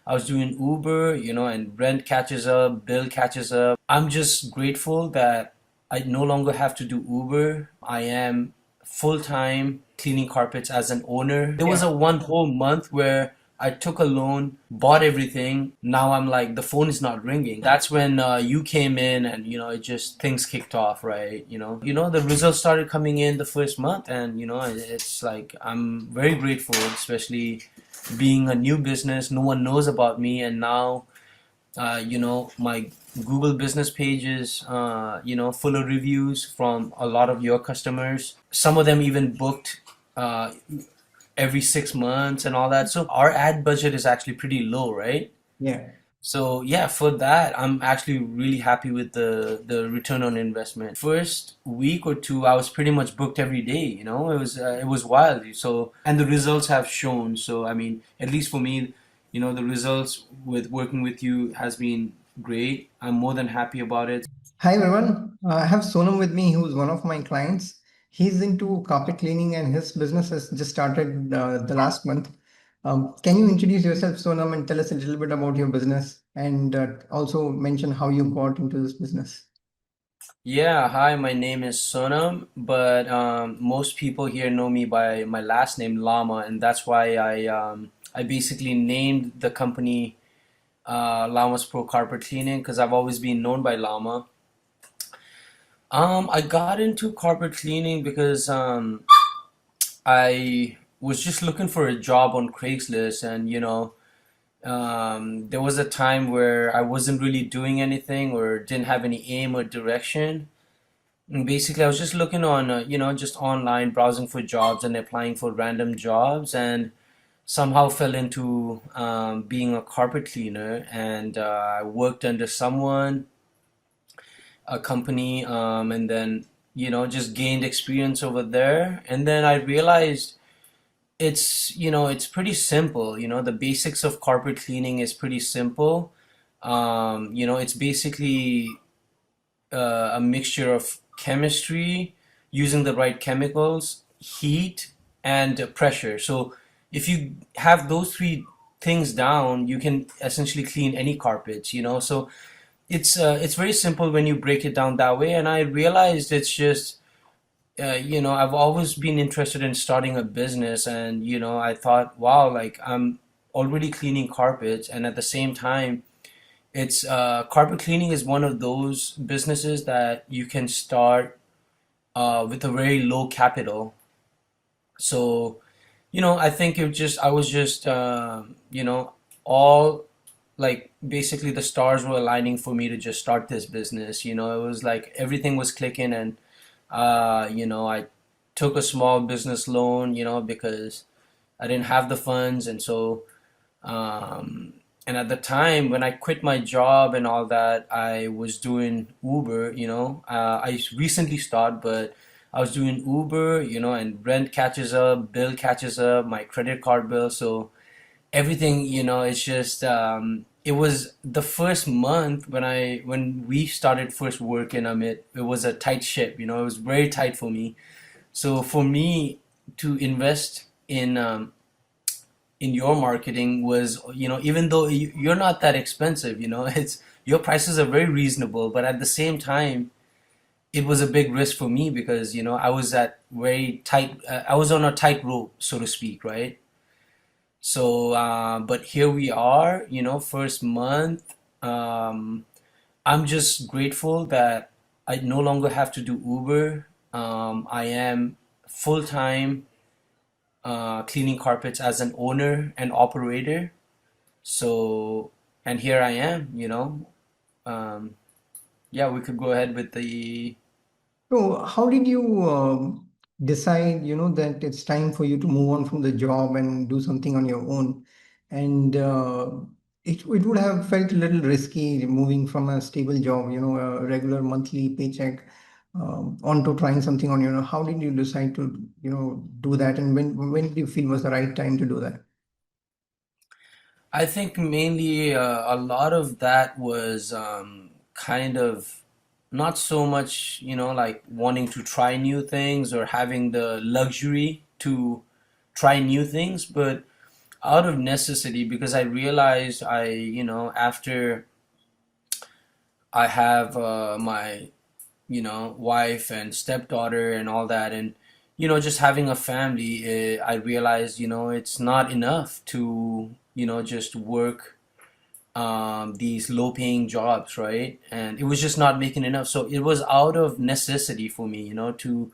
I was doing Uber, and rent catches up, bill catches up. I'm just grateful that I no longer have to do Uber. I am full-time cleaning carpets as an owner. There was Yeah. a one whole month where I took a loan, bought everything. Now I'm like, the phone is not ringing. That's when you came in and, it just things kicked off, right? The results started coming in the first month and, it's like I'm very grateful, especially being a new business. No one knows about me and now my Google business page is, full of reviews from a lot of your customers. Some of them even booked uh, every 6 months and all that. So our ad budget is actually pretty low, right? Yeah. So yeah, for that, I'm actually really happy with the return on investment. First week or two, I was pretty much booked every day. It was wild. So and the results have shown. So I mean, at least for me, the results with working with you has been great. I'm more than happy about it. Hi everyone. I have Sonam with me, who's one of my clients. He's into carpet cleaning and his business has just started the last month. Can you introduce yourself, Sonam, and tell us a little bit about your business and also mention how you got into this business? Yeah, hi, my name is Sonam, but most people here know me by my last name Lama, and that's why I basically named the company Llama's Pro Carpet Cleaning because I've always been known by Llama. I got into carpet cleaning because I was just looking for a job on Craigslist, and there was a time where I wasn't really doing anything or didn't have any aim or direction. And basically, I was just looking on, just online, browsing for jobs and applying for random jobs, and somehow fell into being a carpet cleaner. And I worked under someone, a company, and then just gained experience over there. And then I realized it's pretty simple. The basics of carpet cleaning is pretty simple. It's basically a mixture of chemistry, using the right chemicals, heat, and pressure. So if you have those three things down, you can essentially clean any carpets. So it's very simple when you break it down that way. And I realized it's just I've always been interested in starting a business, and I thought, wow, like I'm already cleaning carpets, and at the same time it's carpet cleaning is one of those businesses that you can start with a very low capital. So, I think I was just, all like basically the stars were aligning for me to just start this business. It was like everything was clicking, and, I took a small business loan, because I didn't have the funds. And so, um, and at the time when I quit my job and all that, I was doing Uber. I recently started, but I was doing Uber, and rent catches up, bill catches up, my credit card bill. So everything, it's just, it was the first month when we started first working, Amit, it was a tight ship, it was very tight for me. So for me to invest in your marketing was, even though you're not that expensive, it's your prices are very reasonable, but at the same time, it was a big risk for me because, I was at very tight, I was on a tight rope, so to speak, right? So, but here we are, first month. Um, I'm just grateful that I no longer have to do Uber. I am full-time cleaning carpets as an owner and operator. So, and here I am, Um, yeah, we could go ahead with the. So, how did you decide, that it's time for you to move on from the job and do something on your own? And it would have felt a little risky moving from a stable job, a regular monthly paycheck, onto trying something on your own. How did you decide to, do that? And when did you feel was the right time to do that? I think mainly a lot of that was kind of not so much, like wanting to try new things or having the luxury to try new things, but out of necessity because I realized after I have my wife and stepdaughter and all that, and just having a family, I realized it's not enough to just work these low-paying jobs, right? And it was just not making enough. So it was out of necessity for me, to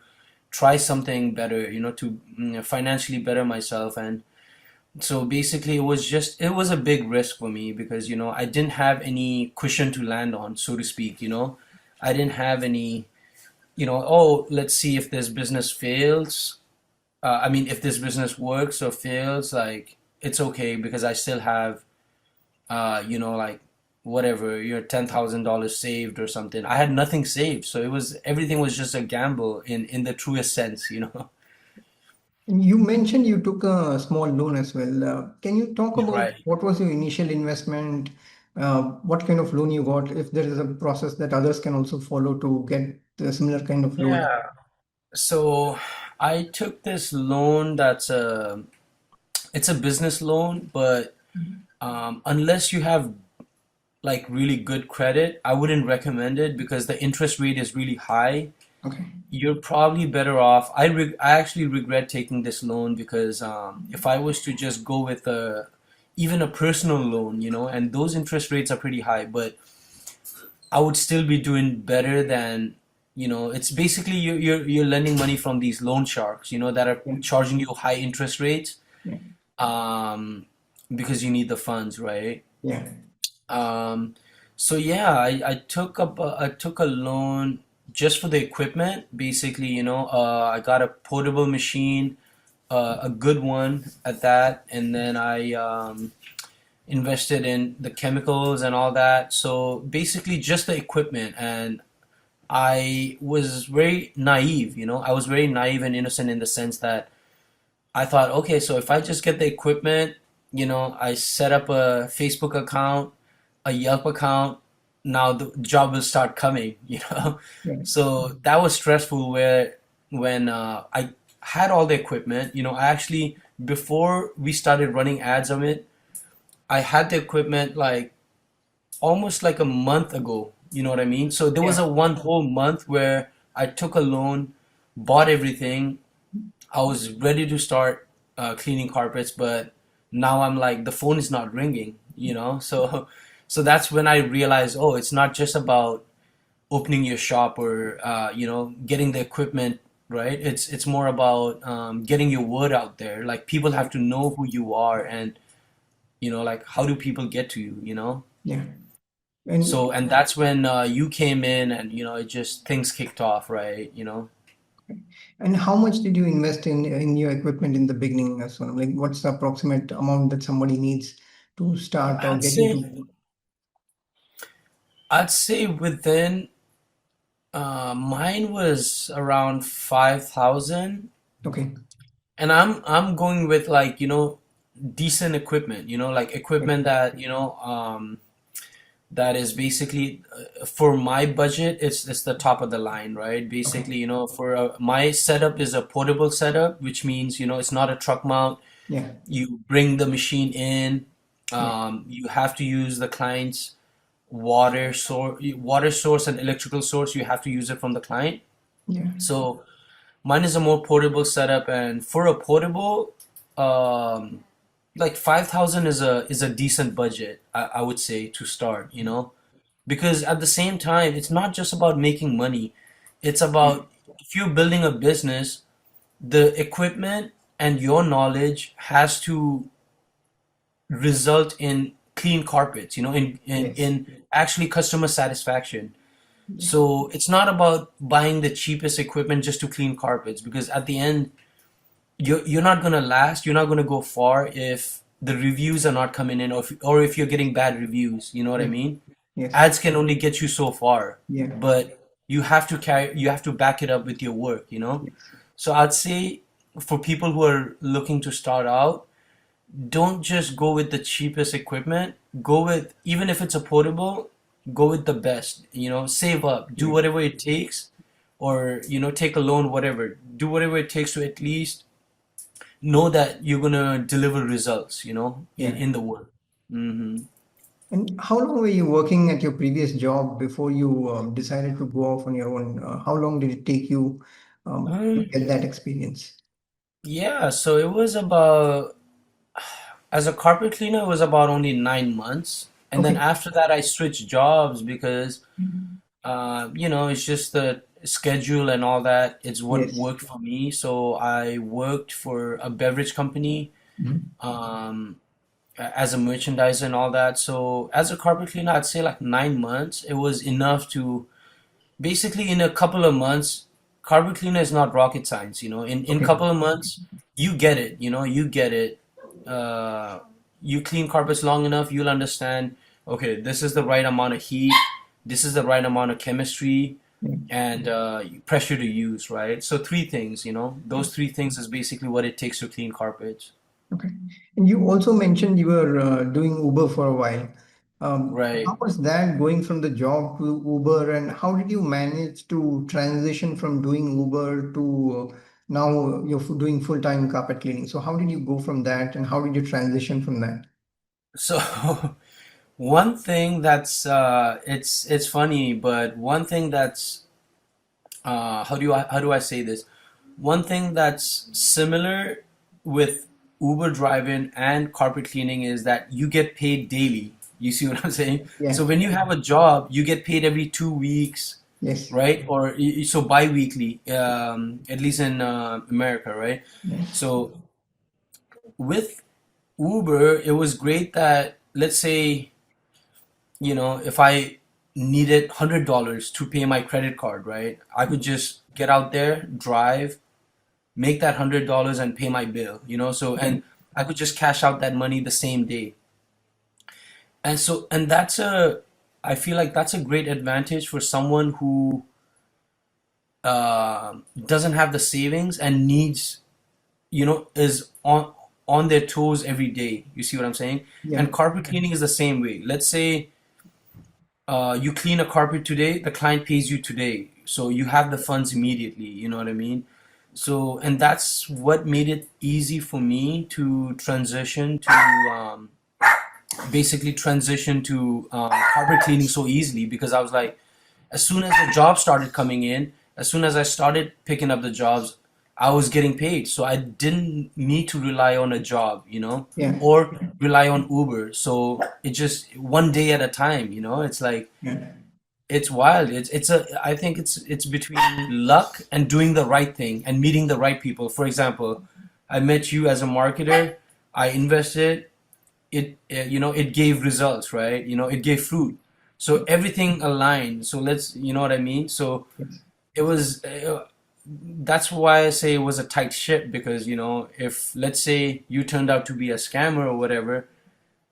try something better, to financially better myself. And so basically, it was a big risk for me because I didn't have any cushion to land on, so to speak. I didn't have any, oh, let's see if this business fails. I mean, if this business works or fails, like it's okay because I still have like whatever, your $10,000 saved or something. I had nothing saved, so everything was just a gamble in the truest sense. And you mentioned you took a small loan as well. Can you talk about Right. what was your initial investment? What kind of loan you got? If there is a process that others can also follow to get a similar kind of loan. Yeah. So I took this loan it's a business loan, but unless you have like really good credit, I wouldn't recommend it because the interest rate is really high. Okay. You're probably better off. I actually regret taking this loan because if I was to just go with even a personal loan, and those interest rates are pretty high, but I would still be doing better than, it's basically you're lending money from these loan sharks, that are Yeah. charging you high interest rates Yeah. um, because you need the funds, right? Yeah. Um, so yeah, I took a loan just for the equipment. Basically, I got a portable machine, a good one at that, and then I invested in the chemicals and all that. So basically, just the equipment, and I was very naive. I was very naive and innocent in the sense that I thought, okay, so if I just get the equipment, I set up a Facebook account, a Yelp account, now the job will start coming. Yeah. So that was stressful where when I had all the equipment, I actually, before we started running ads on it, I had the equipment like almost like a month ago. You know what I mean? So there was Yeah. a one whole month where I took a loan, bought everything, I was ready to start cleaning carpets, but now I'm like the phone is not ringing. So so that's when I realized, oh, it's not just about opening your shop or getting the equipment, right? It's more about getting your word out there. Like people have to know who you are, and like how do people get to you? Yeah. And So and that's when you came in, and it just things kicked off, right? and how much did you invest in your equipment in the beginning as well? Like, what's the approximate amount that somebody needs to start or I'd get say into? I'd say within mine was around 5,000, Okay. and I'm going with like decent equipment, like Yeah. equipment that that is basically for my budget, it's the top of the line, right? Okay. Basically, for my setup is a portable setup, which means it's not a truck mount. Yeah. You bring the machine in, Yeah. you have to use the client's water source and electrical source. You have to use it from the client. Yeah. So mine is a more portable setup, and for a portable, um, like 5,000 is a decent budget, I would say, to start, because at the same time, it's not just about making money. It's Yeah. about if you're building a business, the equipment and your knowledge has to result in clean carpets, Yes. in actually customer satisfaction. Yeah. So it's not about buying the cheapest equipment just to clean carpets because at the end you're not gonna last, you're not gonna go far if the reviews are not coming in, or if you're getting bad reviews, you know what I Yeah. mean? Yes. Ads can only get you so far, Yeah. but you have to back it up with your work. Yes. So I'd say for people who are looking to start out, don't just go with the cheapest equipment. Go with, even if it's a portable, go with the best. Save up, do Yeah. whatever it takes, or take a loan, whatever. Do whatever it takes to at least know that you're gonna deliver results, Yeah. in the work. Hmm. And how long were you working at your previous job before you decided to go off on your own? How long did it take you to Um, get that experience? yeah, so it was about, as a carpet cleaner, it was about only 9 months. And then Okay. after that, I switched jobs because, Mhm. it's just the schedule and all that. It's what Yes. worked for me. So I worked for a beverage company, Mhm. um, as a merchandiser and all that. So as a carpet cleaner, I'd say like 9 months. It was enough to basically, in a couple of months, carpet cleaner is not rocket science. In Okay. couple of months, you get it. You get it. Uh, you clean carpets long enough, you'll understand. Okay, this is the right amount of heat. This is the right amount of chemistry Yeah. and pressure to use. Right. So three things. Yeah. Those three things is basically what it takes to clean carpets. Okay. And you also mentioned you were doing Uber for a while. How Right. was that going from the job to Uber, and how did you manage to transition from doing Uber to now you're doing full-time carpet cleaning? So how did you go from that, and how did you transition from that? So one thing that's it's funny, but one thing that's how do I say this? One thing that's similar with Uber driving and carpet cleaning is that you get paid daily. You see what I'm saying? Yeah. So when you have a job, you get paid every 2 weeks, Yes. right? Or so bi-weekly, at least in America, right? Yes. So with Uber, it was great that, let's say, if I needed $100 to pay my credit card, right? I could just get out there, drive, make that $100 and pay my bill, so, Yeah. and I could just cash out that money the same day. And that's I feel like that's a great advantage for someone who doesn't have the savings and needs, is on their toes every day. You see what I'm saying? Yeah. And carpet cleaning is the same way. Let's say you clean a carpet today, the client pays you today. So you have the funds immediately, you know what I mean? So, and that's what made it easy for me to transition to carpet cleaning so easily, because I was like, as soon as the jobs started coming in, as soon as I started picking up the jobs, I was getting paid. So I didn't need to rely on a job, Yeah. or rely on Uber. So it just one day at a time, it's like, Yeah. it's wild. I think it's between luck and doing the right thing and meeting the right people. For example, I met you as a marketer. I invested. It gave results, right? It gave fruit. So everything aligned. So you know what I mean? So Yes. it was. That's why I say it was a tight ship, because if, let's say, you turned out to be a scammer or whatever,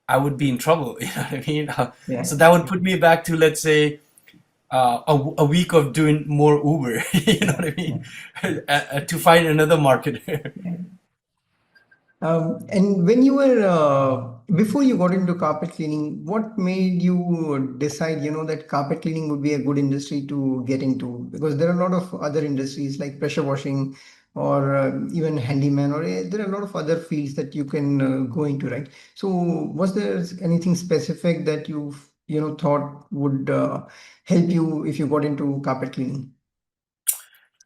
I would be in trouble. You know what I mean? Yeah. So that would put me back to, let's say, a week of doing more Uber. You know Yeah. what I Yeah. mean? To find another marketer. Yeah. And when you were before you got into carpet cleaning, what made you decide, that carpet cleaning would be a good industry to get into? Because there are a lot of other industries like pressure washing or even handyman, or there are a lot of other fields that you can go into, right? So, was there anything specific that thought would help you if you got into carpet cleaning?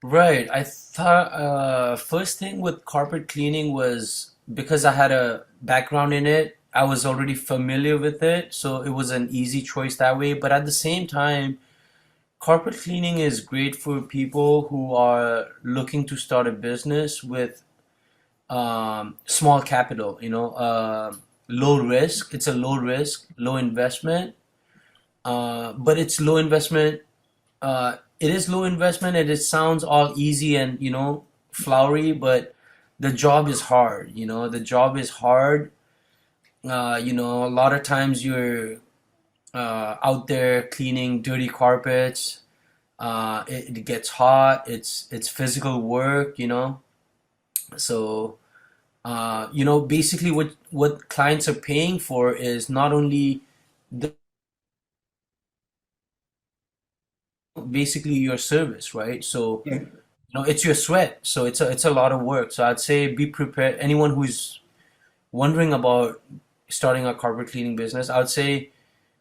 Right. I thought first thing with carpet cleaning was because I had a background in it, I was already familiar with it, so it was an easy choice that way. But at the same time, carpet cleaning is great for people who are looking to start a business with small capital, low risk. It's a low risk, low investment, but it's low investment. It is low investment, and it sounds all easy and flowery, but the job is hard. The job is hard. A lot of times you're out there cleaning dirty carpets. It gets hot. It's physical work. So basically what clients are paying for is not only the, basically your service, right? So Yeah. it's your sweat, so it's a lot of work. So I'd say be prepared. Anyone who's wondering about starting a carpet cleaning business, I would say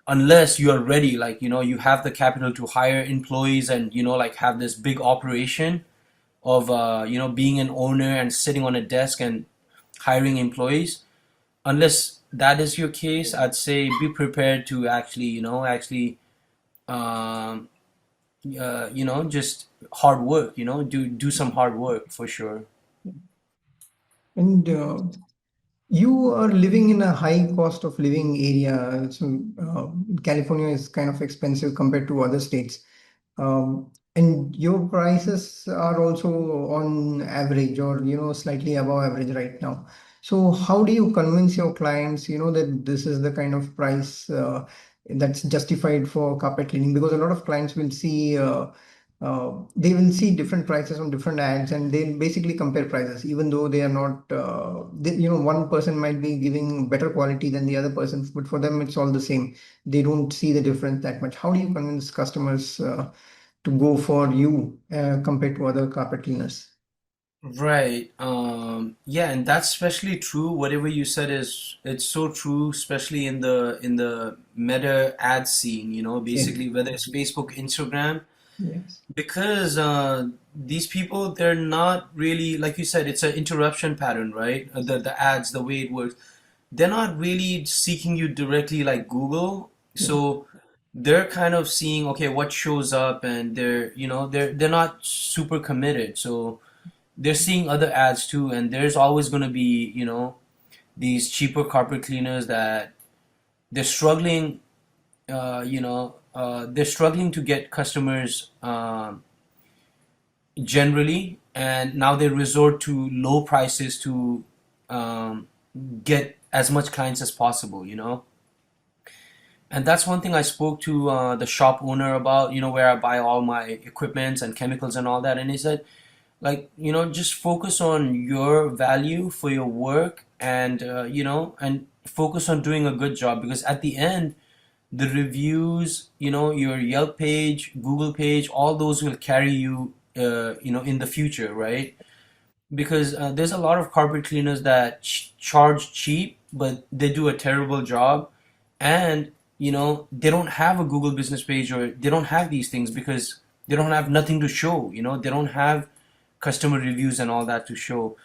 unless you are ready, like you have the capital to hire employees and like have this big operation of being an owner and sitting on a desk and hiring employees. Unless that is your case, I'd say be prepared to actually um, just hard work. Do some hard work for sure. And you are living in a high cost of living area. So, California is kind of expensive compared to other states. And your prices are also on average or, slightly above average right now. So how do you convince your clients, that this is the kind of price that's justified for carpet cleaning? Because a lot of clients will see they will see different prices on different ads and they'll basically compare prices even though they are not one person might be giving better quality than the other person, but for them it's all the same. They don't see the difference that much. How do you convince customers to go for you compared to other carpet cleaners? Right. Yeah, and that's especially true. Whatever you said it's so true, especially in the meta ad scene, Yes. basically whether it's Facebook, Instagram, Yes. because these people, they're not really, like you said, it's an interruption pattern, right? The ads, the way it works, they're not really seeking you directly like Google. Yeah. So they're kind of seeing, okay, what shows up, and they're not super committed. So they're seeing other ads too, and there's always going to be these cheaper carpet cleaners that they're struggling they're struggling to get customers generally, and now they resort to low prices to um, get as much clients as possible. And that's one thing I spoke to the shop owner about, where I buy all my equipment and chemicals and all that, and he said, like, just focus on your value for your work, and and focus on doing a good job, because at the end, the reviews, your Yelp page, Google page, all those will carry you in the future, right? Because there's a lot of carpet cleaners that charge cheap, but they do a terrible job, and they don't have a Google business page, or they don't have these things because they don't have nothing to show. They don't have customer reviews and all that to show.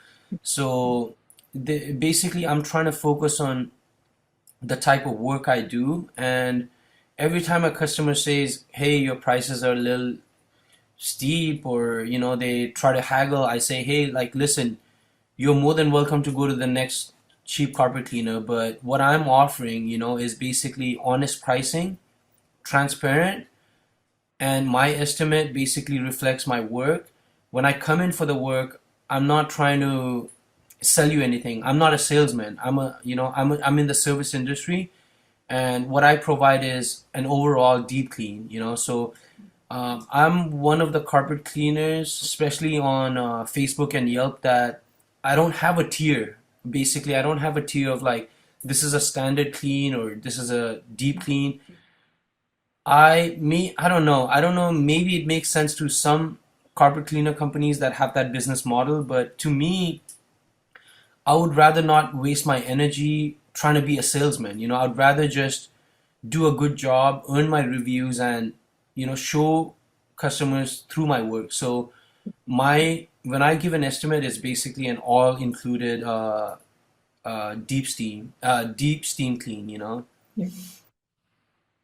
So basically, I'm trying to focus on the type of work I do, and every time a customer says, "Hey, your prices are a little steep," or they try to haggle, I say, "Hey, like, listen, you're more than welcome to go to the next cheap carpet cleaner, but what I'm offering, is basically honest pricing, transparent, and my estimate basically reflects my work. When I come in for the work, I'm not trying to sell you anything. I'm not a salesman. I'm in the service industry, and what I provide is an overall deep clean. So I'm one of the carpet cleaners, especially on Facebook and Yelp, that I don't have a tier. Basically, I don't have a tier of like, this is a standard clean or this is a deep clean. I don't know. I don't know. Maybe it makes sense to some carpet cleaner companies that have that business model, but to me, I would rather not waste my energy trying to be a salesman. I'd rather just do a good job, earn my reviews, and show customers through my work. So my when I give an estimate, it's basically an all included deep steam clean. Yeah.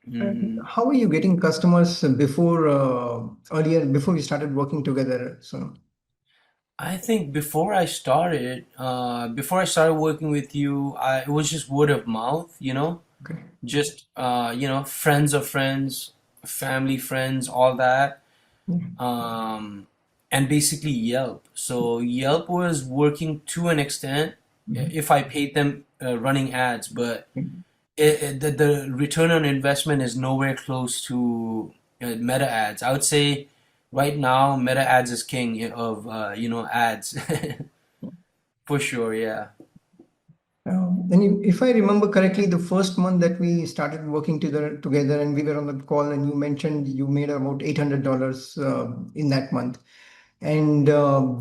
And Mhm. how are you getting customers before earlier before we started working together? So I think before I started working with you, it was just word of mouth. okay. Just friends of friends, family friends, all that. Yeah. um, and basically Yelp. So Yelp was working to an extent Mhm. if I paid them running ads, but the return on investment is nowhere close to Meta ads. I would say right now Meta ads is king of ads for sure. Yeah. If I remember correctly, the first month that we started working together and we were on the call and you mentioned you made about $800 in that month. and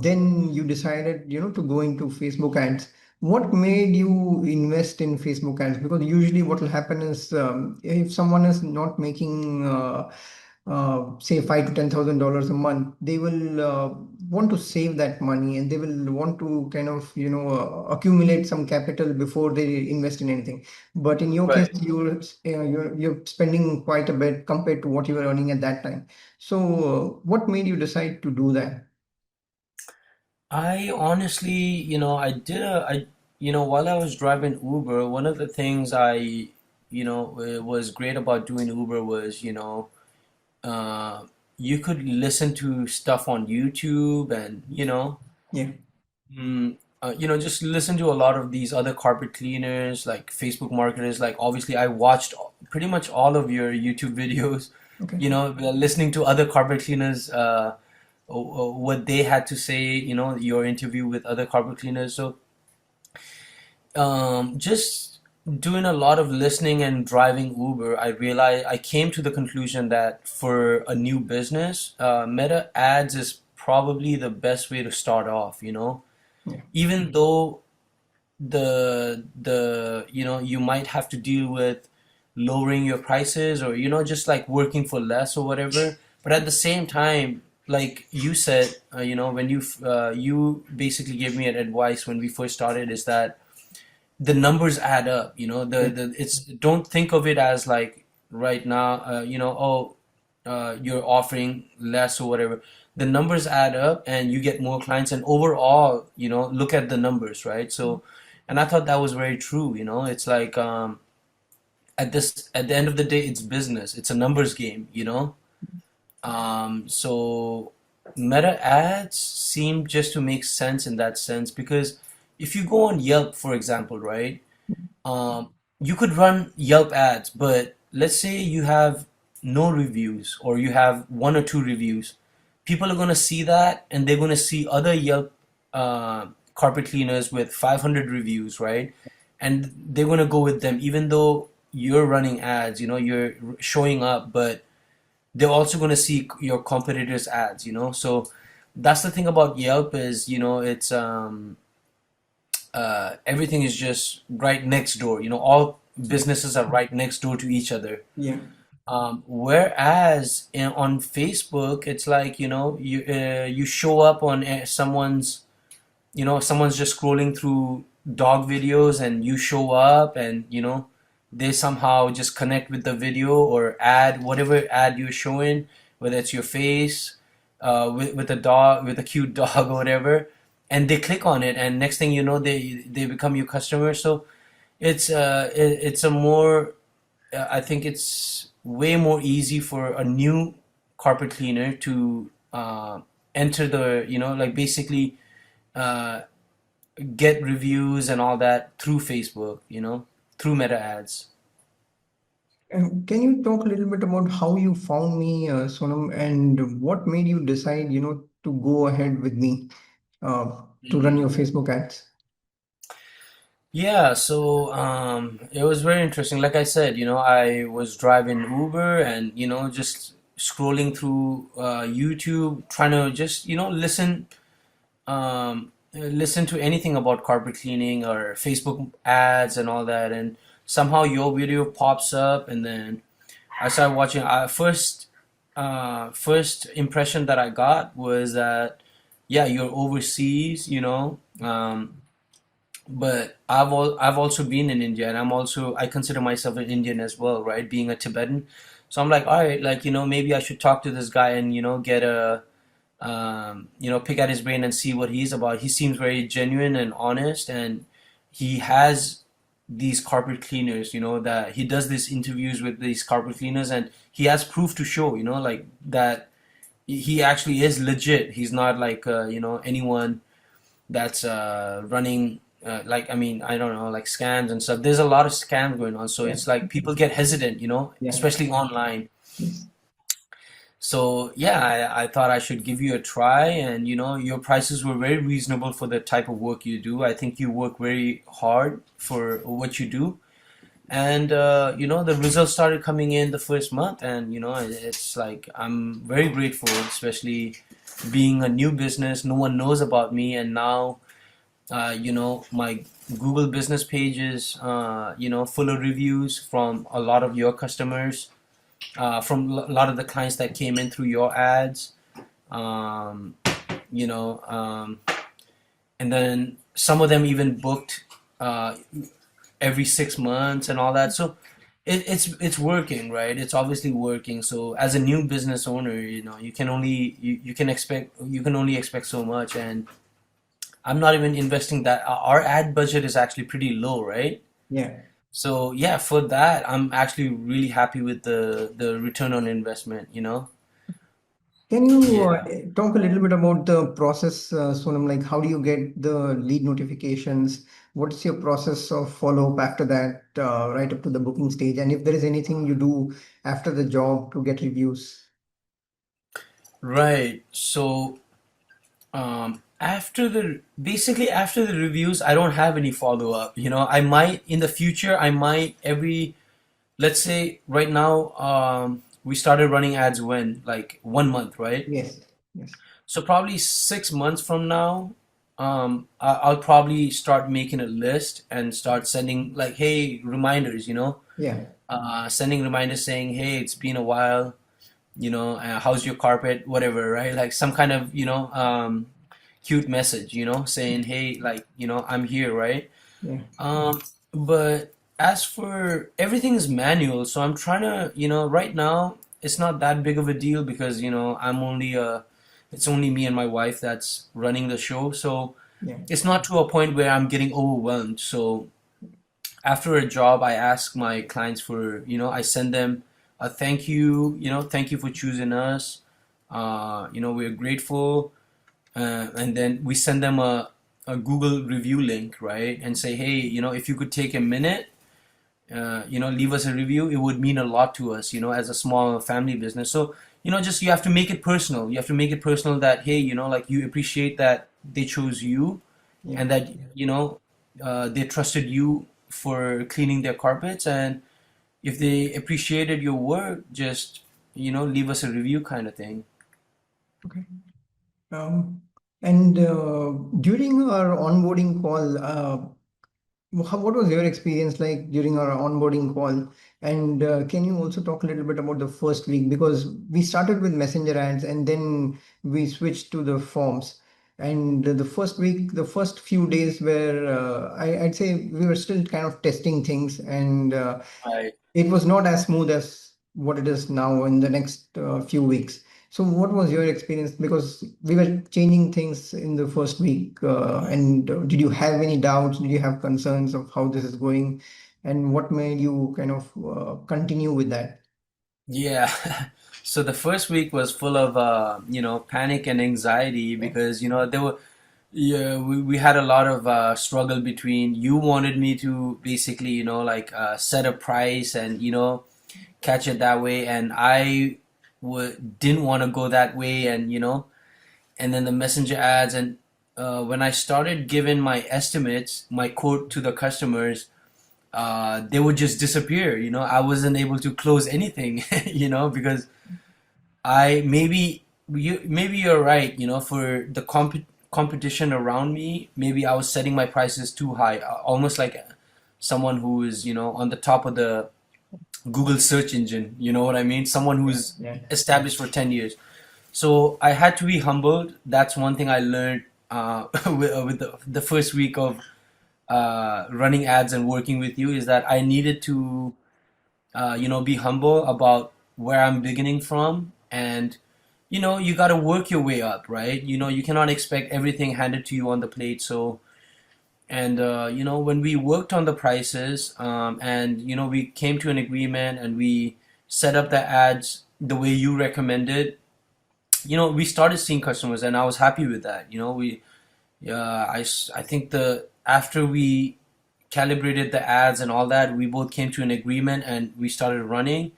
then you decided, to go into Facebook ads. What made you invest in Facebook ads? Because usually what will happen is, if someone is not making say $5,000 to $10,000 a month, they will want to save that money, and they will want to kind of accumulate some capital before they invest in anything. But in your case, Right. you're spending quite a bit compared to what you were earning at that time. So what made you decide to do that? I honestly, while I was driving Uber, one of the things was great about doing Uber was, uh, you could listen to stuff on YouTube and, Yeah. just listen to a lot of these other carpet cleaners, like Facebook marketers. Like, obviously, I watched pretty much all of your YouTube videos, Okay. listening to other carpet cleaners, what they had to say, your interview with other carpet cleaners. So, just doing a lot of listening and driving Uber, I came to the conclusion that for a new business, Meta ads is probably the best way to start off, Yeah. even though you might have to deal with lowering your prices, or just like working for less or whatever, but at the same time, like you said, when you basically gave me an advice when we first started, is that the numbers add up. Yeah. The it's Don't think of it as like right now, oh, you're offering less or whatever. The numbers add up and you get more clients, and overall, look at the numbers, right? So, and I thought that was very true. It's like, at the end of the day, it's business, it's a numbers game. So meta ads seem just to make sense in that sense, because if you go on Yelp, for example, right? You could run Yelp ads, but let's say you have no reviews, or you have one or two reviews. People are going to see that, and they're going to see other Yelp carpet cleaners with 500 reviews, right? And they're going to go with them, even though you're running ads, you're showing up, but they're also going to see your competitors' ads, So that's the thing about Yelp is, it's everything is just right next door. All businesses are right next door to each other. Yeah. Whereas on Facebook, it's like, you show up on someone's just scrolling through dog videos, and you show up, and they somehow just connect with the video or ad, whatever ad you're showing, whether it's your face, with a dog, with a cute dog or whatever, and they click on it, and next thing you know, they become your customer. So it's a more I think it's way more easy for a new carpet cleaner to enter the, like, basically uh, get reviews and all that through Facebook, through meta ads. Can you talk a little bit about how you found me, Sonam, and what made you decide, to go ahead with me to run your Facebook ads? Yeah, so it was very interesting. Like I said, I was driving Uber, and just scrolling through YouTube, trying to just listen to anything about carpet cleaning or Facebook ads and all that, and somehow your video pops up, and then I started watching. First impression that I got was that, yeah, you're overseas, but I've also been in India, and I consider myself an Indian as well, right? Being a Tibetan, so I'm like, all right, like, maybe I should talk to this guy and get a pick at his brain and see what he's about. He seems very genuine and honest, and he has these carpet cleaners, that he does these interviews with these carpet cleaners, and he has proof to show, like that he actually is legit. He's not like, anyone that's running, like, I mean, I don't know, like scams and stuff. There's a lot of scams going on, so Yeah. it's like people get hesitant, Yeah. especially online. Yes. So yeah, I thought I should give you a try, and your prices were very reasonable for the type of work you do. I think you work very hard for what you do, and the results started coming in the first month, and it's like I'm very grateful, especially being a new business, no one knows about me, and now my Google business page is full of reviews from a lot of your customers, from a lot of the clients that came in through your ads. Um, you know, and then some of them even booked uh, every 6 months and all that. So it's working, right? It's obviously working. So as a new business owner, you can only expect so much, and I'm not even investing that. Our ad budget is actually pretty low, right? Yeah. So yeah, for that, I'm actually really happy with the return on investment, you know? Can you Yeah. talk a little bit about the process, Sonam? Like, how do you get the lead notifications? What's your process of follow-up after that, right up to the booking stage? And if there is anything you do after the job to get reviews? Right. So after the reviews, I don't have any follow up. I might in the future, I might every let's say right now, we started running ads when like 1 month, right? Yes. Yes. So probably 6 months from now, I'll probably start making a list and start sending like, hey, reminders, Yeah. sending reminders saying, hey, it's been a while, how's your carpet, whatever, right? Like some kind of, cute message, saying, hey, like, I'm here, right? Yeah. Um, but as for everything is manual, so I'm trying to, right now it's not that big of a deal because, it's only me and my wife that's running the show. So Yeah. it's not to a point where I'm getting overwhelmed. So after a job, I ask my clients for, I send them a thank you, thank you for choosing us. We're grateful. And then we send them a Google review link, right? And say, hey, if you could take a minute, leave us a review, it would mean a lot to us, as a small family business. So, just you have to make it personal. You have to make it personal that, hey, like you appreciate that they chose you Yeah. and that, they trusted you for cleaning their carpets. And if they appreciated your work, just, leave us a review kind of thing. Okay. Um, and during our onboarding call, what was your experience like during our onboarding call? And can you also talk a little bit about the first week? Because we started with messenger ads and then we switched to the forms. And the first week, the first few days were, I'd say we were still kind of testing things, and Right. it was not as smooth as what it is now in the next few weeks. So, what was your experience? Because we were changing things in the first week, and did you have any doubts? Did you have concerns of how this is going, and what made you kind of continue with that? Yeah. So the first week was full of panic and anxiety Yeah. because there were yeah we had a lot of struggle between you wanted me to basically like set a price and catch it that way, and I didn't want to go that way, and and then the messenger ads, and when I started giving my estimates, my quote to the customers, they would just disappear. I wasn't able to close anything, because maybe you're right. For the competition around me, maybe I was setting my prices too high, almost like someone who is on the top of the Google search engine. You know what I mean? Someone Yeah. who's Yeah. established for 10 years. So I had to be humbled. That's one thing I learned with the first week of running ads and working with you, is that I needed to be humble about where I'm beginning from. And, you got to work your way up, right? You cannot expect everything handed to you on the plate. So, and, when we worked on the prices, and, we came to an agreement and we set up the ads the way you recommended, we started seeing customers, and I was happy with that. I think after we calibrated the ads and all that, we both came to an agreement and we started running.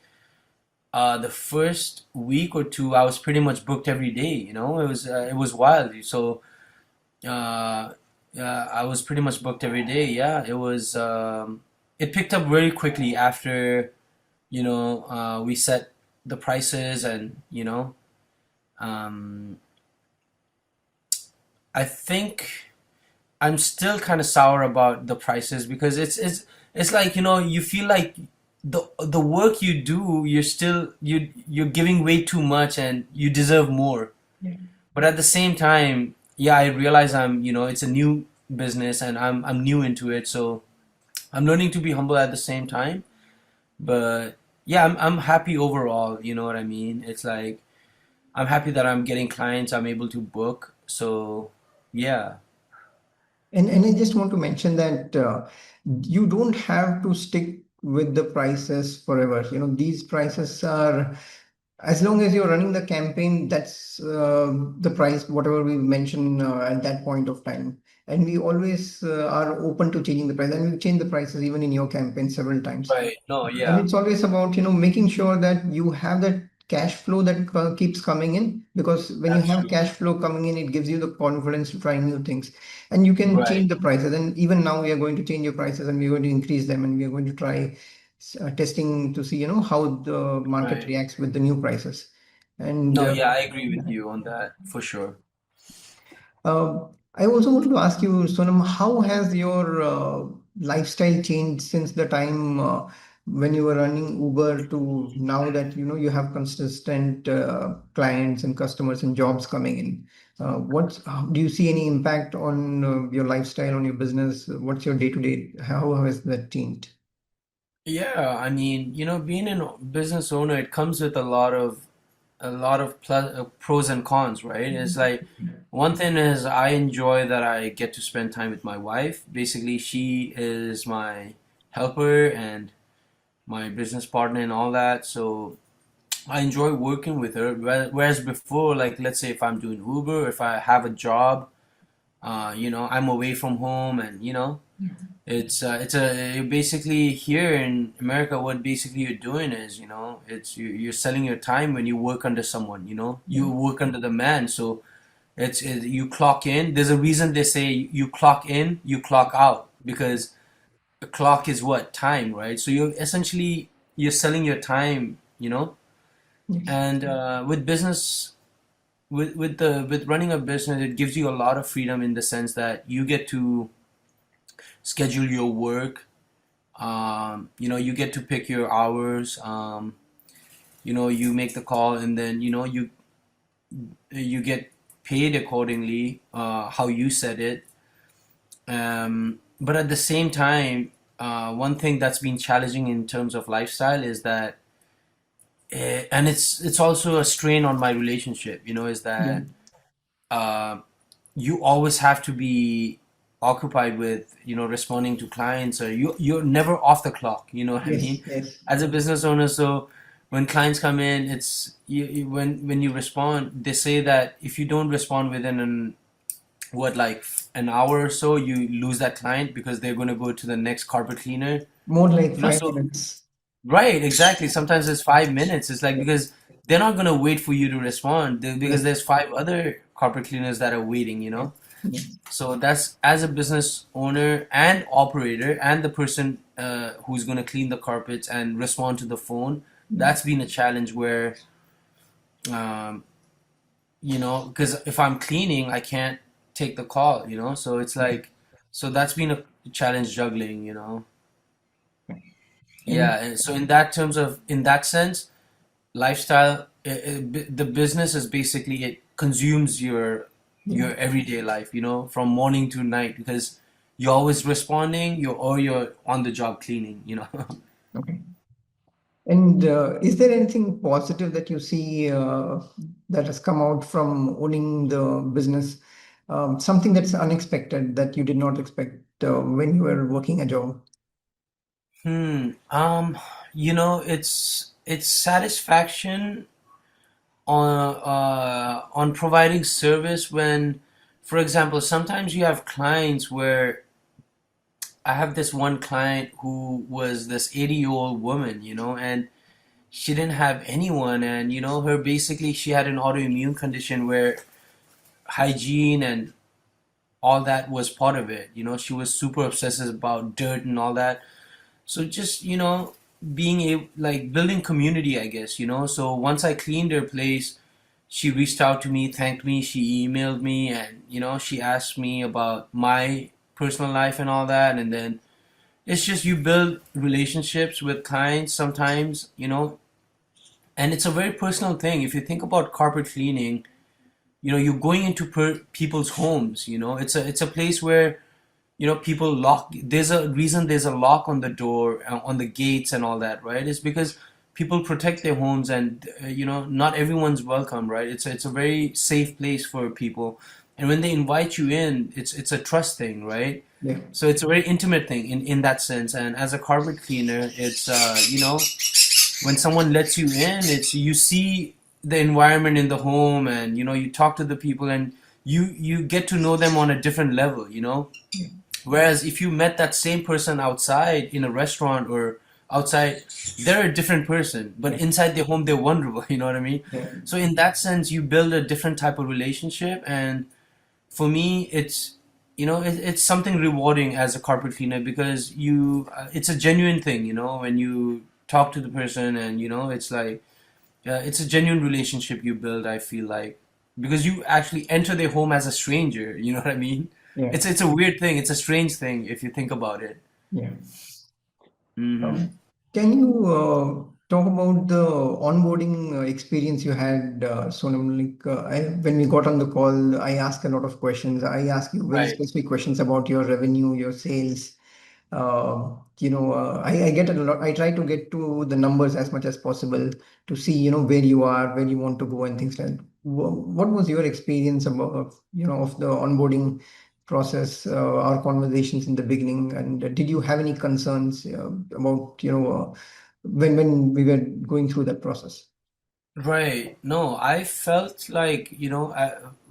The first week or two, I was pretty much booked every day. It was wild. So uh, I was pretty much booked every day. Yeah, it was. It picked up very quickly after we set the prices, and um, I think I'm still kind of sour about the prices because it's like, you feel like the work you do, you're giving way too much and you deserve more. Yeah. But at the same time, yeah, I realize it's a new business and I'm new into it, so I'm learning to be humble at the same time. But yeah, I'm happy overall, you know what I mean? It's like I'm happy that I'm getting clients, I'm able to book. So, yeah. And I just want to mention that you don't have to stick with the prices forever. These prices are, as long as you're running the campaign, that's the price, whatever we mention at that point of time. And we always are open to changing the price, and we've changed the prices even in your campaign several times. Right. No, And yeah. it's always about, making sure that you have that cash flow that keeps coming in, because when you That's have true. cash flow coming in, it gives you the confidence to try new things. And you can Right. change the prices. And even now we are going to change your prices, and we're going to increase them, and we are going to try testing to see, how the market Right. reacts with the new prices. And No, yeah, I agree with you on that for sure. I also wanted to ask you, Sonam, how has your lifestyle changed since the time when you were running Uber to now that you have consistent clients and customers and jobs coming in? Do you see any impact on your lifestyle, on your business? What's your day to day? How has that changed? Yeah, I mean, being a business owner, it comes with a lot of pros and cons, right? It's like one thing is I enjoy that I get to spend time with my wife. Basically, she is my helper and my business partner and all that. So I enjoy working with her. Whereas before, like let's say if I'm doing Uber, if I have a job, I'm away from home, and it's basically here in America. What basically you're doing is, you're selling your time when you work under someone. You work under the man, so you clock in. There's a reason they say you clock in, you clock out, because a clock is what time, right? So you're selling your time, Yes. and with business. With running a business, it gives you a lot of freedom in the sense that you get to schedule your work. You get to pick your hours. You make the call, and then you get paid accordingly, how you said it. But at the same time, one thing that's been challenging in terms of lifestyle is that, and it's also a strain on my relationship. Is Yeah. that uh, you always have to be occupied with responding to clients, or you're never off the clock, you know what I Yes. mean, Yes. as a business owner. So when clients come in, when you respond, they say that if you don't respond within an hour or so, you lose that client because they're going to go to the next carpet cleaner. More like five So minutes. right, exactly, sometimes it's 5 minutes. It's like Yeah. because they're not going to wait for you to respond, because Yes. there's five other carpet cleaners that are waiting, Yes. Yes. so that's, as a business owner and operator and the person who's going to clean the carpets and respond to the phone, that's been a challenge where, um, because if I'm cleaning, I can't take the call, so it's Yeah. like, so that's been a challenge juggling, And yeah. And so in that sense, lifestyle, the business is basically, it consumes yeah. your everyday life, from morning to night, because you're always responding, you're on the job cleaning. Okay. And is there anything positive that you see that has come out from owning the business? Something that's unexpected that you did not expect when you were working a job? Hmm. It's satisfaction on providing service when, for example, sometimes you have clients where I have this one client who was this 80-year-old woman, and she didn't have anyone, and her, basically she had an autoimmune condition where hygiene and all that was part of it. She was super obsessive about dirt and all that. So just, being able, like, building community, I guess. So once I cleaned her place, she reached out to me, thanked me, she emailed me, and she asked me about my personal life and all that. And then it's just you build relationships with clients sometimes, and it's a very personal thing. If you think about carpet cleaning, you're going into people's homes. It's a place where people lock. There's a reason there's a lock on the door, on the gates and all that, right? It's because people protect their homes, and not everyone's welcome, right? It's a very safe place for people, and when they invite you in, it's a trust thing, right? Yeah. So it's a very intimate thing in that sense. And as a carpet cleaner, it's when someone lets you in, it's you see the environment in the home, and you talk to the people, and you get to know them on a different level. Yeah. Whereas if you met that same person outside in a restaurant or outside, they're a different person, but Yeah. inside their home they're wonderful. You know what I mean? Yeah. So in that sense, you build a different type of relationship. And for me, it's something rewarding as a carpet cleaner, because it's a genuine thing. When you talk to the person, and it's like it's a genuine relationship you build, I feel like, because you actually enter their home as a stranger. You know what I mean? Yeah. It's a weird thing. It's a strange thing if you think about it. Yeah. Hmm. Can you talk about the onboarding experience you had, Sonam? When we got on the call, I asked a lot of questions. I asked you very Right. specific questions about your revenue, your sales. I get a lot. I try to get to the numbers as much as possible to see, where you are, where you want to go, and things like that. What was your experience about, of the onboarding process, our conversations in the beginning, and did you have any concerns about, when we were going through that process? Right. No, I felt like,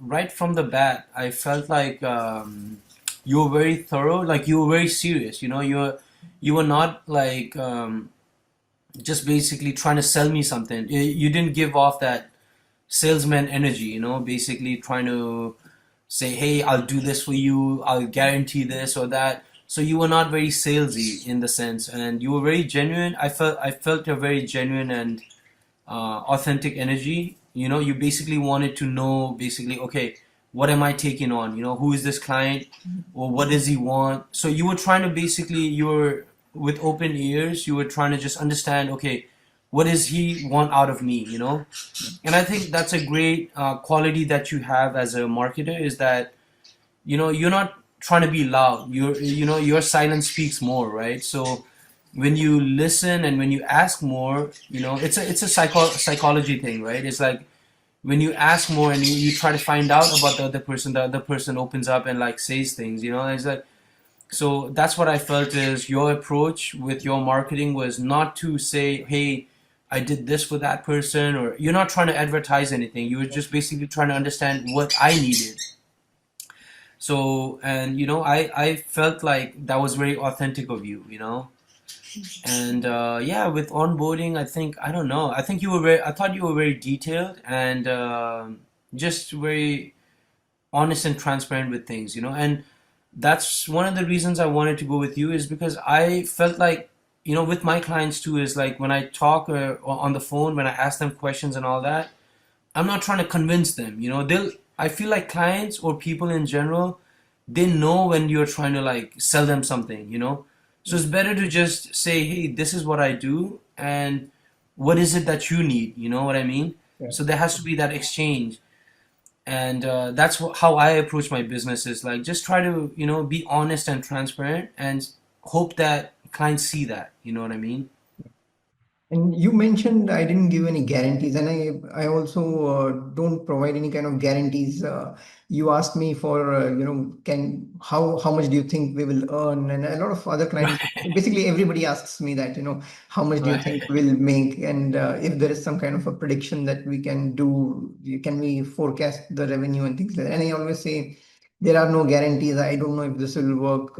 right from the bat, I felt like you were very thorough, like you were very serious. You were not like just basically trying to sell me something. You didn't give off that salesman energy, basically trying to say, hey, I'll do this for you, I'll guarantee this or that. So you were not very salesy in the sense, and you were very genuine. I felt a very genuine and authentic energy. You basically wanted to know, basically, okay, what am I taking on? Who is this client, or what does he want? So you were trying to basically, you were with open ears. You were trying to just understand, okay, what does he want out of me? And I think that's a great quality that you have as a marketer, is that you're not trying to be loud. Your silence speaks more, right? So when you listen and when you ask more, it's a psychology thing, right? It's like when you ask more and you try to find out about the other person opens up and like says things. It's like, so that's what I felt, is your approach with your marketing was not to say, hey, I did this for that person, or you're not trying to advertise anything. You were just basically trying to understand what I needed. So, and I felt like that was very authentic of you. And yeah, with onboarding, I think, I don't know. I thought you were very detailed and just very honest and transparent with things. And that's one of the reasons I wanted to go with you, is because I felt like, with my clients too, is like when I talk on the phone, when I ask them questions and all that, I'm not trying to convince them. I feel like clients or people in general, they know when you're trying to like sell them something. So it's better to just say, hey, this is what I do, and what is it that you need? You know what I mean? Yeah. So there has to be that exchange. And that's how I approach my business, is like just try to, be honest and transparent, and hope that clients see that. You know what I mean? And you mentioned I didn't give any guarantees, and I also don't provide any kind of guarantees. You asked me for can how much do you think we will earn, and a lot of other clients. Basically, everybody asks me that, how much do you think Right. we'll make, and if there is some kind of a prediction that we can do, can we forecast the revenue and things like that. And I always say there are no guarantees. I don't know if this will work.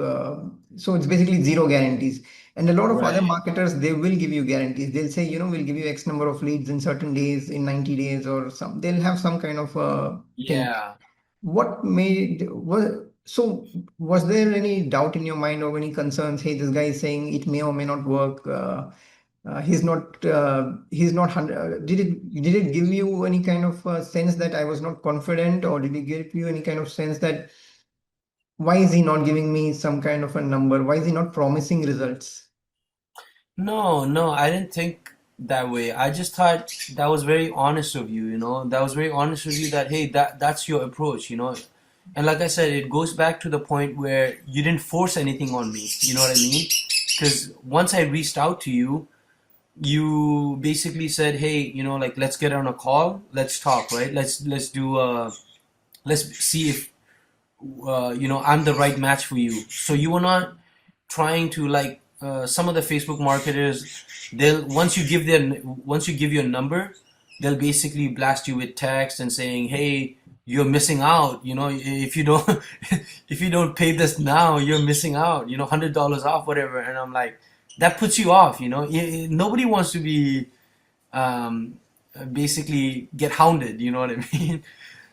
So it's basically zero guarantees. And a lot of other Right. marketers, they will give you guarantees. They'll say, we'll give you X number of leads in certain days, in 90 days, or some, they'll have some kind of thing. Yeah. What made, was there any doubt in your mind or any concerns? Hey, this guy is saying it may or may not work. Did it give you any kind of sense that I was not confident, or did it give you any kind of sense that why is he not giving me some kind of a number? Why is he not promising results? No, no, I didn't think that way. I just thought that was very honest of you, you know. That was very honest of you that hey, that's your approach, you know. And like I said, it goes back to the point where you didn't force anything on me. You know what I mean? Because once I reached out to you, you basically said, "Hey, you know, like let's get on a call, let's talk, right? Let's do let's see if you know I'm the right match for you." So you were not trying to like some of the Facebook marketers, they'll once you give your number, they'll basically blast you with text and saying, "Hey, you're missing out. You know, if you don't if you don't pay this now, you're missing out. You know, $100 off, whatever." And I'm like, that puts you off. You know, nobody wants to be um, basically get hounded. You know what I mean?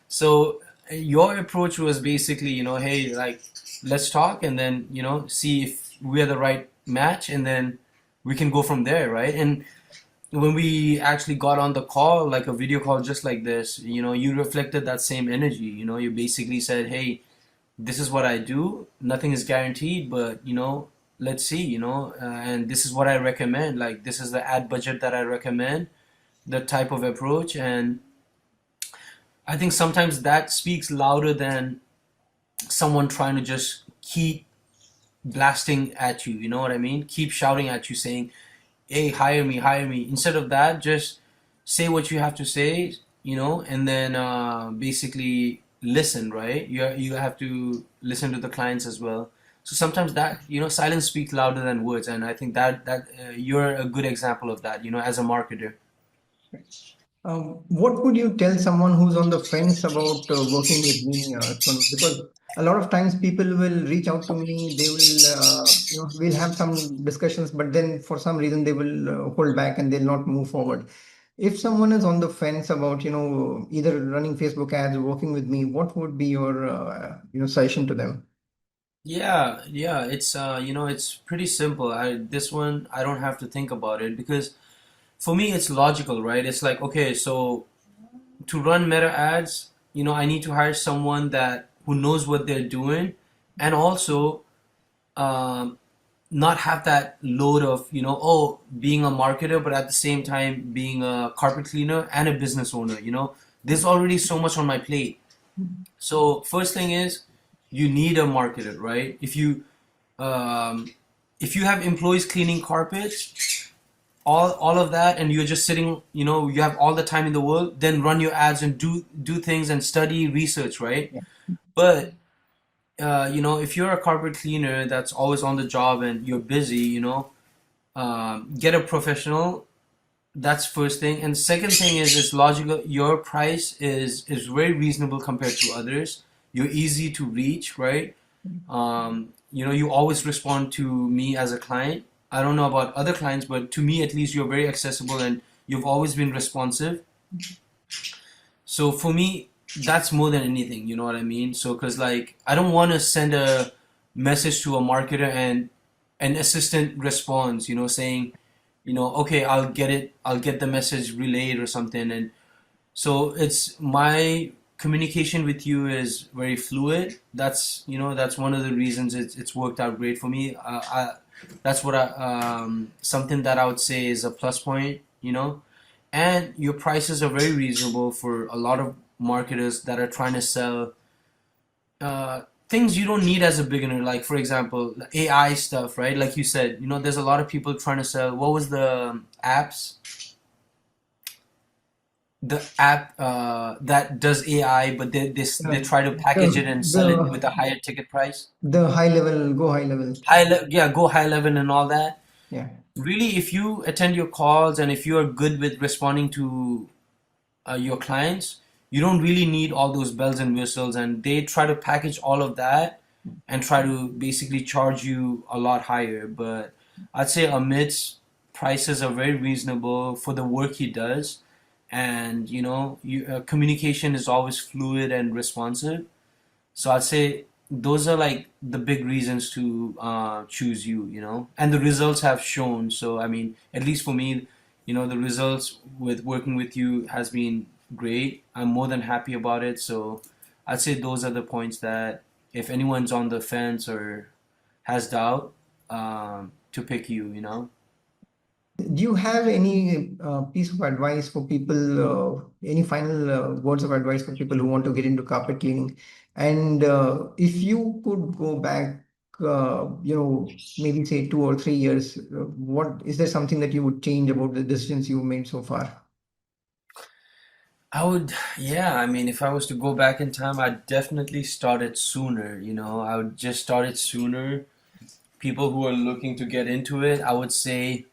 So your approach was basically, you know, hey, like let's talk and then, you know, see if we're the right match and then we can go from there, right? And when we actually got on the call, like a video call just like this, you know, you reflected that same energy. You know, you basically said, hey, this is what I do. Nothing is guaranteed, but, you know, let's see, you know, and this is what I recommend. Like, this is the ad budget that I recommend, the type of approach. And I think sometimes that speaks louder than someone trying to just keep blasting at you. You know what I mean? Keep shouting at you, saying, "Hey, hire me, hire me." Instead of that, just say what you have to say, you know, and then basically listen. Right? You have to listen to the clients as well. So sometimes that you know, silence speaks louder than words, and I think that you're a good example of that. You know, as a marketer. What would you tell someone who's on the fence about working with me, Sonu? Because a lot of times people will reach out to me, they will, we'll have some discussions, but then for some reason they will hold back and they'll not move forward. If someone is on the fence about, either running Facebook ads or working with me, what would be your, suggestion to them? Yeah, yeah, it's you know, it's pretty simple. This one I don't have to think about it because for me it's logical, right? It's like, okay, so to run meta ads, you know, I need to hire someone that who knows what they're doing and also um, not have that load of, you know, oh, being a marketer, but at the same time being a carpet cleaner and a business owner, you know. There's already so much on my plate. So first thing is you need a marketer, right? Um, if you have employees cleaning carpets, all of that, and you're just sitting, you know, you have all the time in the world, then run your ads and do things and study research, right? Yeah. But you know, if you're a carpet cleaner that's always on the job and you're busy, you know, get a professional. That's first thing. And second thing is it's logical. Your price is very reasonable compared to others. You're easy to reach, right? You know, you always respond to me as a client. I don't know about other clients, but to me at least, you're very accessible and you've always been responsive. So for me, that's more than anything, you know what I mean? So, because like, I don't want to send a message to a marketer and an assistant responds, you know, saying, you know, okay, I'll get the message relayed or something. And so it's my communication with you is very fluid. That's, you know, that's one of the reasons it's worked out great for me. That's what something that I would say is a plus point, you know. And your prices are very reasonable for a lot of marketers that are trying to sell things you don't need as a beginner. Like for example, AI stuff, right? Like you said, you know, there's a lot of people trying to sell. What was the apps? The app that does AI, but they Uh, try to package the it and sell it with the a higher ticket price. the high level, go high level. Yeah, go high level and all that. Yeah. Really, if you attend your calls and if you are good with responding to your clients, you don't really need all those bells and whistles, and they try to package all of that and try to basically charge you a lot higher. But I'd say Amit's prices are very reasonable for the work he does, and you know, communication is always fluid and responsive. So I'd say those are like the big reasons to choose you, you know, and the results have shown. So, I mean, at least for me, you know, the results with working with you has been great. I'm more than happy about it. So, I'd say those are the points that if anyone's on the fence or has doubt, to pick you, you know. Do you have any piece of advice for people, any final words of advice for people who want to get into carpet cleaning? And if you could go back, maybe say 2 or 3 years, what is there something that you would change about the decisions you made so far? I would, yeah, I mean, if I was to go back in time, I'd definitely start it sooner, you know. I would just start it sooner. People who are looking to get into it, I would say,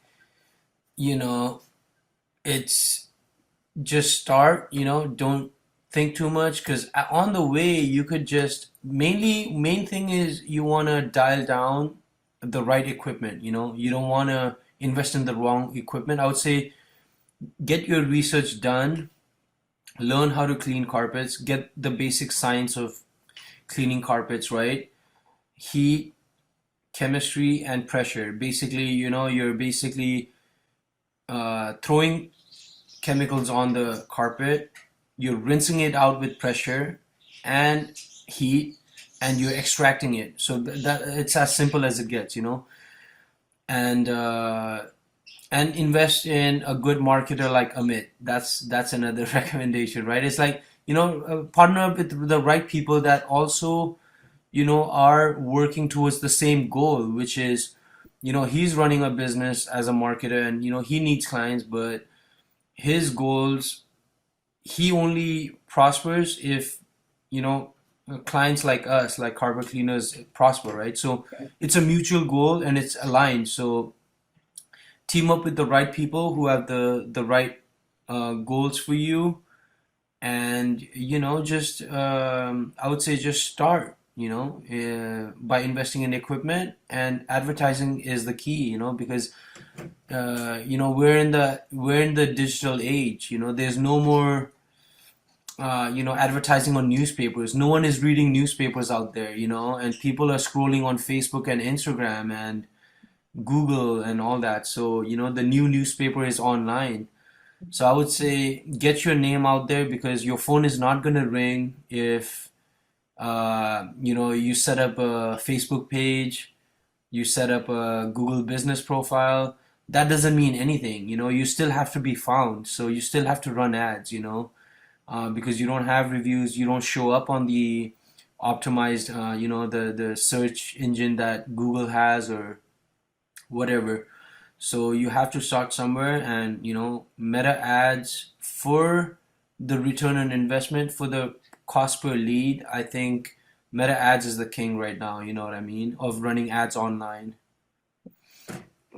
you know, it's just start, you know, don't think too much because on the way you could just main thing is you want to dial down the right equipment, you know. You don't want to invest in the wrong equipment. I would say get your research done, learn how to clean carpets, get the basic science of cleaning carpets, right? Heat, chemistry, and pressure. Basically, you know, you're basically throwing chemicals on the carpet, you're rinsing it out with pressure and heat, and you're extracting it. So that it's as simple as it gets, you know. And invest in a good marketer like Amit. That's another recommendation, right? It's like, you know, partner up with the right people that also, you know, are working towards the same goal, which is, you know, he's running a business as a marketer and, you know, he needs clients, but his goals, he only prospers if, you know, clients like us, like carpet cleaners, prosper, right? So it's a mutual goal and it's aligned. So team up with the right people who have the right goals for you, and you know, just I would say just start, you know, by investing in equipment, and advertising is the key, you know, because you know, we're in the digital age, you know. There's no more you know, advertising on newspapers. No one is reading newspapers out there, you know, and people are scrolling on Facebook and Instagram and Google and all that. So, you know, the new newspaper is online. So I would say get your name out there, because your phone is not going to ring if, you know, you set up a Facebook page, you set up a Google business profile. That doesn't mean anything, you know. You still have to be found. So you still have to run ads, you know, because you don't have reviews, you don't show up on the optimized, you know, the search engine that Google has or whatever. So you have to start somewhere, and you know, meta ads for the return on investment, for the cost per lead. I think meta ads is the king right now. You know what I mean? Of running ads online.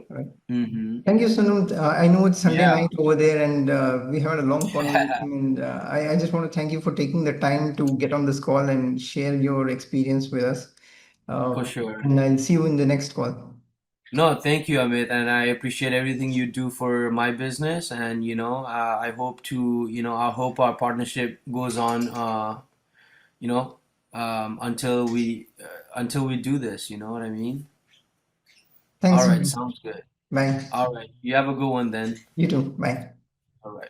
Right. Mm-hmm. Thank you, Sunil. I know it's Sunday Yeah. night over there, and we had a long conversation. And I just want to thank you for taking the time to get on this call and share your experience with us. For Uh, sure. and I'll see you in the next call. No, thank you, Amit, and I appreciate everything you do for my business. And you know, I hope to, you know, I hope our partnership goes on, you know, until we do this. You know what I mean? Thanks, All right, Sunil. sounds good. Bye. All right, you have a good one then. You too. Bye. All right.